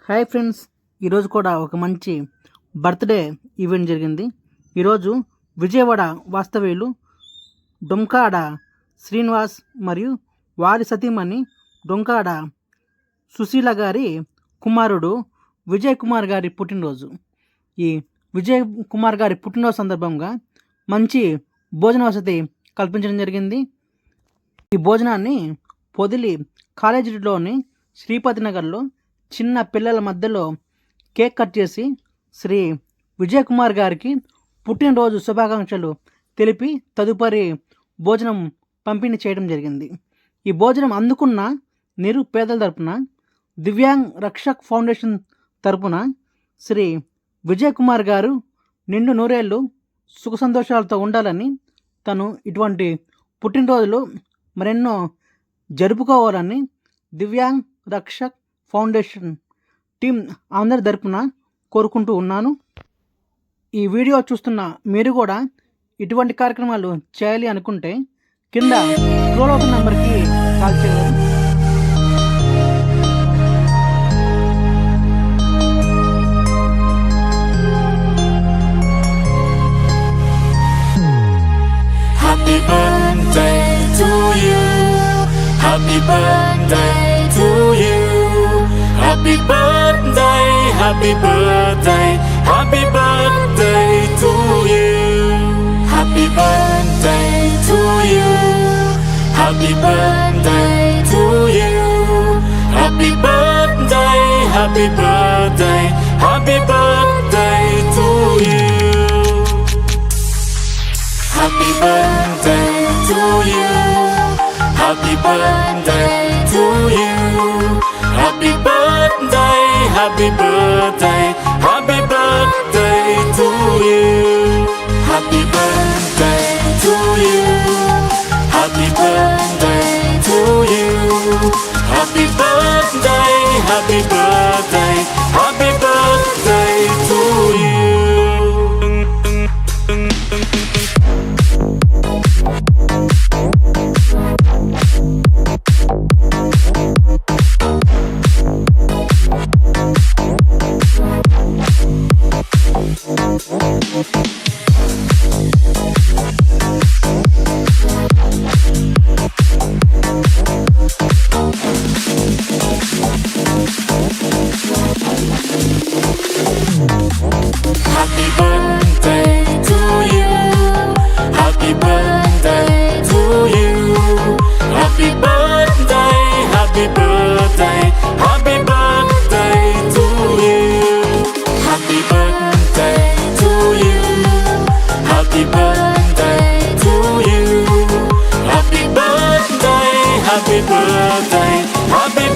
Hi friends, ఈరోజు కూడా ఒక మంచి బర్త్డే ఈవెంట్ జరిగింది. ఈరోజు విజయవాడ వాస్తవ్యులు డొంకాడ శ్రీనివాస్ మరియు వారి సతీమణి డొంకాడ సుశీల గారి కుమారుడు విజయ్ కుమార్ గారి పుట్టినరోజు. ఈ విజయ్ కుమార్ గారి పుట్టినరోజు సందర్భంగా మంచి భోజన వసతి కల్పించడం జరిగింది. ఈ భోజనాన్ని పొదిలి కాలేజీలోని శ్రీపతి నగర్లో చిన్న పిల్లల మధ్యలో కేక్ కట్ చేసి శ్రీ విజయ్ కుమార్ గారికి పుట్టినరోజు శుభాకాంక్షలు తెలిపి తదుపరి భోజనం పంపిణీ చేయడం జరిగింది. ఈ భోజనం అందుకున్న నిరుపేదల తరపున దివ్యాంగ్ రక్షక్ ఫౌండేషన్ తరపున శ్రీ విజయ్ కుమార్ గారు నిండు నూరేళ్ళు సుఖ సంతోషాలతో ఉండాలని, తను ఇటువంటి పుట్టినరోజులు మరెన్నో జరుపుకోవాలని దివ్యాంగ్ రక్షక్ ఫౌండేషన్ టీం అందరి తరపున కోరుకుంటూ ఉన్నాను. ఈ వీడియో చూస్తున్న మీరు కూడా ఇటువంటి కార్యక్రమాలు చేయాలి అనుకుంటే కింద స్క్రోల్ అవుతున్న నెంబర్కి కాల్ చేయగలరు. Happy birthday to you. Happy birthday to you. Happy birthday, happy birthday, happy birthday to you. Happy birthday to you. Happy birthday to you. Happy birthday, happy birthday, happy birthday to you. Happy birthday to you. Happy birthday to you. Happy birthday, happy birthday, happy birthday to you. Happy birthday to you. Happy birthday to you. Happy birthday, happy birthday, happy birthday to you. Happy birthday to you. Happy birthday to you. Happy birthday, happy birthday, happy birthday to you. Happy birthday to you. Happy birthday to you. Happy birthday, happy birthday, happy